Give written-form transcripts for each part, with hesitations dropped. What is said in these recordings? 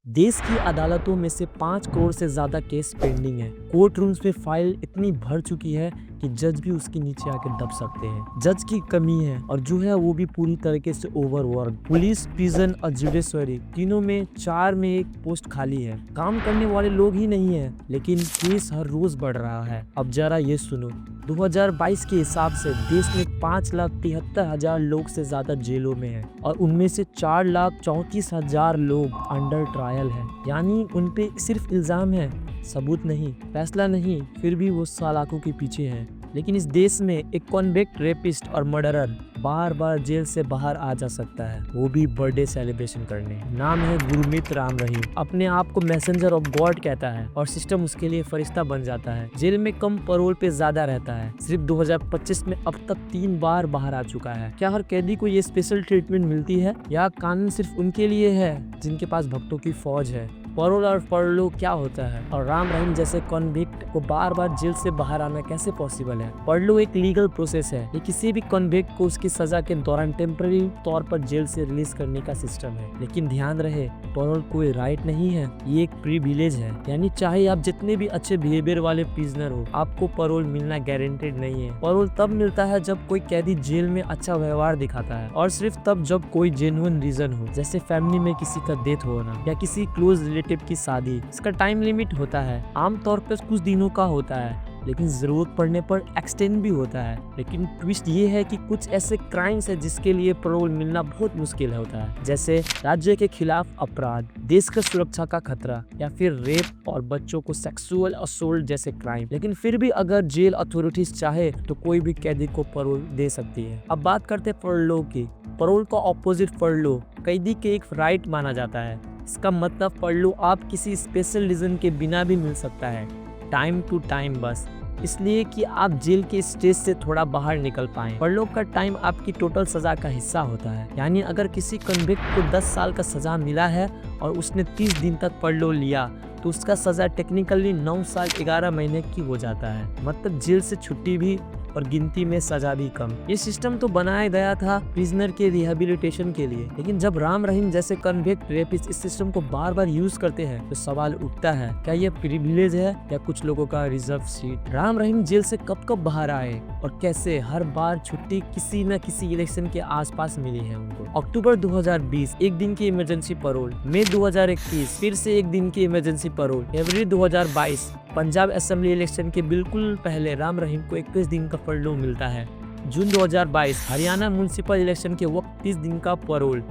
देश की अदालतों में से 5 करोड़ से ज्यादा केस पेंडिंग है। कोर्ट रूम्स में फाइल इतनी भर चुकी है कि जज भी उसके नीचे आके दब सकते हैं। जज की कमी है और जो है वो भी पूरी तरीके से ओवरवर्क। पुलिस, प्रिजन और जुडिशरी तीनों में 4 में एक पोस्ट खाली है। काम करने वाले लोग ही नहीं है, लेकिन केस हर रोज बढ़ रहा है। अब जरा ये सुनो, 2022 के हिसाब से देश में 5,73,000 लोग से ज्यादा जेलों में हैं और उनमें से 4,34,000 लोग अंडर ट्रायल हैं। यानी उन पे सिर्फ इल्जाम है, सबूत नहीं, फैसला नहीं, फिर भी वो सलाखों के पीछे हैं। लेकिन इस देश में एक कॉन्विक्ट रेपिस्ट और मर्डरर बार बार जेल से बाहर आ जा सकता है, वो भी बर्थडे सेलिब्रेशन करने। नाम है गुरमीत राम रहीम। अपने आप को मैसेंजर ऑफ गॉड कहता है और सिस्टम उसके लिए फरिश्ता बन जाता है। जेल में कम पैरोल पे ज्यादा रहता है। सिर्फ 2025 में अब तक 3 बार बाहर आ चुका है। क्या हर कैदी को ये स्पेशल ट्रीटमेंट मिलती है या कानून सिर्फ उनके लिए है जिनके पास भक्तों की फौज है? पैरोल और फरलो क्या होता है और राम रहीम जैसे कॉन्विक्ट को बार बार जेल से बाहर आना कैसे पॉसिबल है? पैरोल एक लीगल प्रोसेस है। ये किसी भी कॉन्विक्ट को उसकी सजा के दौरान टेम्पररी तौर पर जेल से रिलीज करने का सिस्टम है। लेकिन ध्यान रहे, पैरोल कोई राइट नहीं है, ये एक प्रिविलेज है। यानी चाहे आप जितने भी अच्छे बिहेवियर वाले प्रिजनर हो, आपको पैरोल मिलना गारंटेड नहीं है। पैरोल तब मिलता है जब कोई कैदी जेल में अच्छा व्यवहार दिखाता है और सिर्फ तब जब कोई जेन्युइन रीजन हो, जैसे फैमिली में किसी का डेथ होना या किसी क्लोज रिलेटिव की शादी। इसका टाइम लिमिट होता है, आमतौर पर कुछ दिनों का होता है, लेकिन जरूरत पड़ने पर एक्सटेंड भी होता है। लेकिन ट्विस्ट ये है कि कुछ ऐसे क्राइम्स है जिसके लिए पैरोल मिलना बहुत मुश्किल होता है, जैसे राज्य के खिलाफ अपराध, देश की सुरक्षा का खतरा या फिर रेप और बच्चों को सेक्सुअल असोल्ट जैसे क्राइम। लेकिन फिर भी अगर जेल अथॉरिटीज चाहे तो कोई भी कैदी को पैरोल दे सकती है। अब बात करते हैं फरलो की। पैरोल का ऑपोजिट फरलो कैदी के एक राइट माना जाता है। इसका मतलब फरलो आप किसी स्पेशल रीजन के बिना भी मिल सकता है, टाइम टू टाइम, बस इसलिए कि आप जेल के स्टेज से थोड़ा बाहर निकल पाएं। फरलो का टाइम आपकी टोटल सजा का हिस्सा होता है। यानी अगर किसी कन्विक्ट को 10 साल का सजा मिला है और उसने 30 दिन तक फरलो लिया तो उसका सजा टेक्निकली 9 साल 11 महीने की हो जाता है। मतलब जेल से छुट्टी भी और गिनती में सजा भी कम। ये सिस्टम तो बनाया गया था प्रिजनर के रिहेबिलिटेशन के लिए, लेकिन जब राम रहीम जैसे कन्विक्ट रेपिस्ट इस सिस्टम को बार बार यूज करते हैं तो सवाल उठता है, क्या ये प्रिविलेज है या कुछ लोगों का reserve seat? Ram Rahim jail से कब कब बाहर आए और कैसे? हर बार छुट्टी किसी न किसी इलेक्शन के आसपास मिली है उनको। अक्टूबर 2020 एक दिन की इमरजेंसी पैरोल, मई 2021 फिर से एक दिन की इमरजेंसी पैरोल, फरवरी 2022 पंजाब असेंबली इलेक्शन के बिल्कुल पहले राम रहीम को 21 दिन का पैरोल मिलता है। जून 2022 हरियाणा म्युनिसिपल इलेक्शन के वक्त 30 दिन का पैरोल।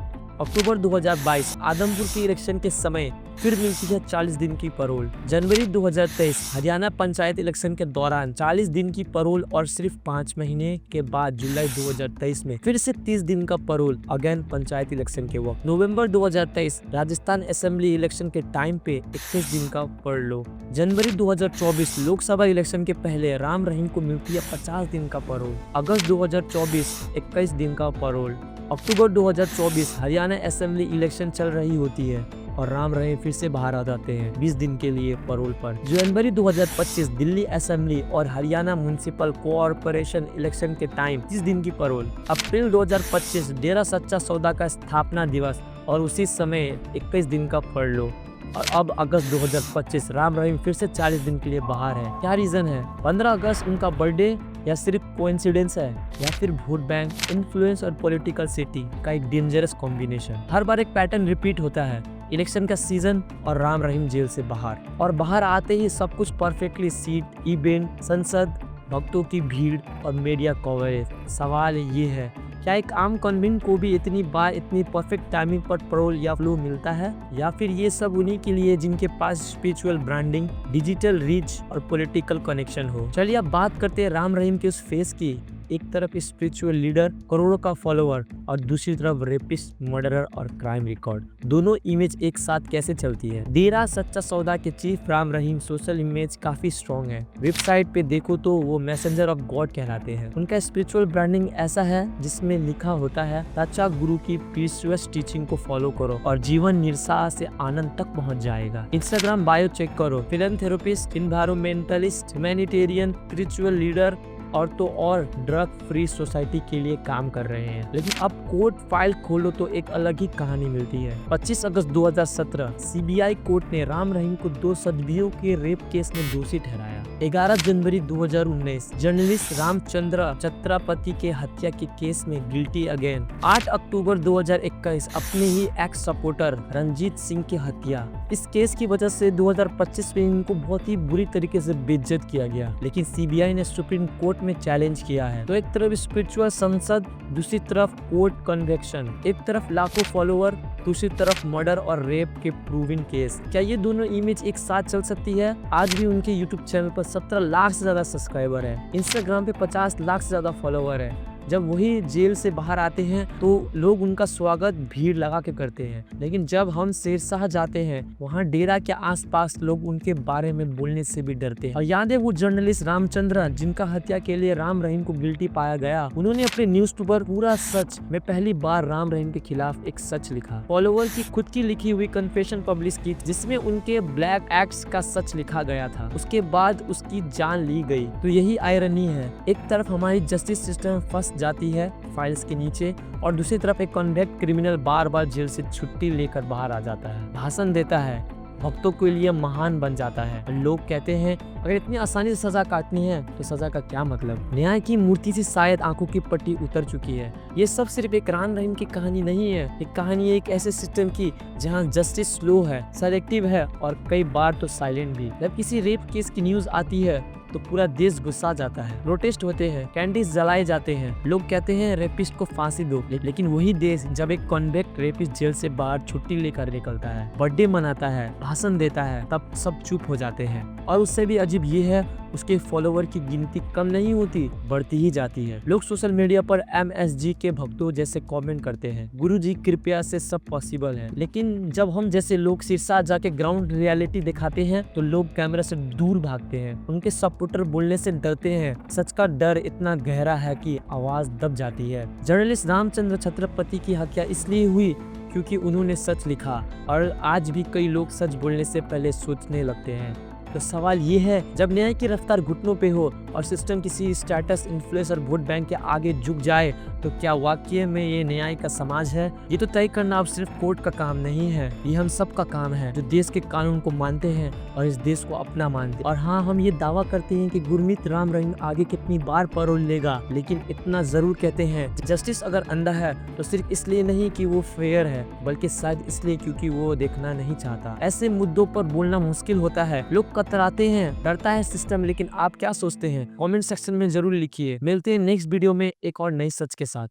अक्टूबर 2022 आदमपुर के इलेक्शन के समय फिर मिलती है 40 दिन की पैरोल। जनवरी 2023 हरियाणा पंचायत इलेक्शन के दौरान 40 दिन की पैरोल और सिर्फ 5 महीने के बाद जुलाई 2023 में फिर से 30 दिन का पैरोल, अगेन पंचायत इलेक्शन के वक्त। नवंबर 2023 राजस्थान असेंबली इलेक्शन के टाइम पे 21 दिन का पैरोल। जनवरी 2024 लोकसभा इलेक्शन के पहले राम रहीम को मिलती है 50 दिन का पैरोल। अगस्त 2024 21 दिन का पैरोल। अक्टूबर 2024 हरियाणा असेंबली इलेक्शन चल रही होती है और राम रहीम फिर से बाहर आ जाते हैं 20 दिन के लिए पैरोल पर। जनवरी 2025 दिल्ली असेंबली और हरियाणा म्युनिसिपल कॉर्पोरेशन इलेक्शन के टाइम 30 दिन की पैरोल। अप्रैल 2025 डेरा सच्चा सौदा का स्थापना दिवस और उसी समय 21 दिन का पैरोल। और अब अगस्त 2025 राम रहीम फिर से 40 दिन के लिए बाहर है। क्या रीजन है? 15 अगस्त उनका बर्थडे या सिर्फ कोइंसिडेंस है या फिर वोट बैंक, इन्फ्लुएंस और पॉलिटिकल सिटी का एक डेंजरस कॉम्बिनेशन? हर बार एक पैटर्न रिपीट होता है, इलेक्शन का सीजन और राम रहीम जेल से बाहर, और बाहर आते ही सब कुछ परफेक्टली, सीट, इवेंट, संसद, भक्तों की भीड़ और मीडिया कवरेज। सवाल ये है, क्या एक आम कन्विक्ट को भी इतनी बार इतनी परफेक्ट टाइमिंग पर पैरोल या फ्लो मिलता है, या फिर ये सब उन्हीं के लिए जिनके पास स्पिरिचुअल ब्रांडिंग, डिजिटल रीच और पॉलिटिकल कनेक्शन हो? चलिए अब बात करते हैं राम रहीम के उस फेस की। एक तरफ स्पिरिचुअल लीडर, करोड़ों का फॉलोअर, और दूसरी तरफ रेपिस्ट, मर्डरर और क्राइम रिकॉर्ड। दोनों इमेज एक साथ कैसे चलती है? डेरा सच्चा सौदा के chief Ram Rahim social image काफी स्ट्रॉन्ग है। वेबसाइट पे देखो तो वो मैसेंजर ऑफ गॉड कहलाते हैं। उनका स्पिरिचुअल ब्रांडिंग ऐसा है जिसमें लिखा होता है, सच्चा गुरु की प्रीशियस टीचिंग को फॉलो करो और जीवन निराशा से आनंद तक पहुंच जाएगा। इंस्टाग्राम बायो चेक करो, फिलैंथेरोपिस्ट, एनवायरमेंटलिस्ट, ह्यूमैनिटेरियन, स्पिरिचुअल लीडर और तो और ड्रग फ्री सोसाइटी के लिए काम कर रहे हैं। लेकिन अब कोर्ट फाइल खोलो तो एक अलग ही कहानी मिलती है। 25 अगस्त 2017 सीबीआई कोर्ट ने राम रहीम को 2 सदियों के रेप केस में दोषी ठहराया। 11 जनवरी 2019 जर्नलिस्ट रामचंद्र छत्रपति के हत्या के केस में गिल्टी अगेन। 8 अक्टूबर 2021 अपने ही एक्स सपोर्टर रंजीत सिंह की हत्या। इस केस की वजह से 2025 में इनको बहुत ही बुरी तरीके से बेइज्जत किया गया, लेकिन सीबीआई ने सुप्रीम कोर्ट में चैलेंज किया है। तो एक तरफ स्पिरिचुअल संसद, दूसरी तरफ कोर्ट कन्वेक्शन, एक तरफ लाखों फॉलोअर, दूसरी तरफ मर्डर और रेप के प्रूविंग केस। क्या ये दोनों इमेज एक साथ चल सकती है? आज भी उनके यूट्यूब चैनल पर 17 लाख से ज्यादा सब्सक्राइबर है, इंस्टाग्राम पे 50 लाख से ज्यादा फॉलोअर है। जब वही जेल से बाहर आते हैं तो लोग उनका स्वागत भीड़ लगा के करते हैं, लेकिन जब हम शेरशाह जाते हैं वहाँ डेरा के आसपास लोग उनके बारे में बोलने से भी डरते हैं। और याद है वो जर्नलिस्ट रामचंद्र जिनका हत्या के लिए राम रहीम को गिल्टी पाया गया, उन्होंने अपने न्यूज पर पूरा सच में पहली बार राम रहीम के खिलाफ एक सच लिखा। फॉलोअर की खुद की लिखी हुई कन्फेशन पब्लिश की जिसमें उनके ब्लैक एक्ट्स का सच लिखा गया था। उसके बाद उसकी जान ली गई। तो यही आयरनी है, एक तरफ हमारी जस्टिस सिस्टम फंस जाती है फाइल्स के नीचे और दूसरी तरफ एक कन्विक्ट क्रिमिनल बार बार जेल से छुट्टी लेकर बाहर आ जाता है, भाषण देता है, भक्तों के लिए महान बन जाता है। लोग कहते हैं अगर इतनी आसानी से सजा काटनी है तो सजा का क्या मतलब? न्याय की मूर्ति से शायद आंखों की पट्टी उतर चुकी है। ये सब सिर्फ एक राम रहीम की कहानी नहीं है, एक कहानी है एक ऐसे सिस्टम की जहां जस्टिस स्लो है, सेलेक्टिव है और कई बार तो साइलेंट भी। जब किसी रेप केस की न्यूज आती है तो पूरा देश गुस्सा जाता है, प्रोटेस्ट होते हैं, कैंडीज जलाए जाते हैं, लोग कहते हैं रेपिस्ट को फांसी दो। लेकिन वही देश जब एक कन्विक्ट रेपिस्ट जेल से बाहर छुट्टी लेकर निकलता है, बर्थडे मनाता है, भाषण देता है, तब सब चुप हो जाते हैं। और उससे भी अजीब ये है उसके फॉलोवर की गिनती कम नहीं होती, बढ़ती ही जाती है। लोग सोशल मीडिया पर एमएसजी के भक्तों जैसे कमेंट करते हैं, गुरुजी कृपया से सब पॉसिबल है। लेकिन जब हम जैसे लोग शीर्षा जाके ग्राउंड रियलिटी दिखाते हैं तो लोग कैमरा से दूर भागते हैं, उनके सपोर्टर बोलने से डरते हैं। सच का डर इतना गहरा है कि आवाज दब जाती है। जर्नलिस्ट रामचंद्र छत्रपति की हत्या इसलिए हुई क्योंकि उन्होंने सच लिखा, और आज भी कई लोग सच बोलने से पहले सोचने लगते हैं। तो सवाल ये है, जब न्याय की रफ्तार घुटनों पे हो और सिस्टम किसी स्टेटस, इन्फ्लुएंस और वोट बैंक के आगे झुक जाए तो क्या वाकई में ये न्याय का समाज है? ये तो तय करना अब सिर्फ कोर्ट का काम नहीं है, ये हम सब का काम है जो देश के कानून को मानते हैं और इस देश को अपना मानते हैं। और हाँ, हम ये दावा करते हैं कि गुरमीत राम रहीम आगे कितनी बार पैरोल लेगा, लेकिन इतना जरूर कहते हैं जस्टिस अगर अंधा है तो सिर्फ इसलिए नहीं कि वो फेयर है, बल्कि शायद इसलिए क्योंकि वो देखना नहीं चाहता। ऐसे मुद्दों पर बोलना मुश्किल होता है, लोग कतराते हैं, डरता है सिस्टम। लेकिन आप क्या सोचते हैं? कमेंट सेक्शन में जरूर लिखिए। मिलते हैं नेक्स्ट वीडियो में एक और नई सच के साथ।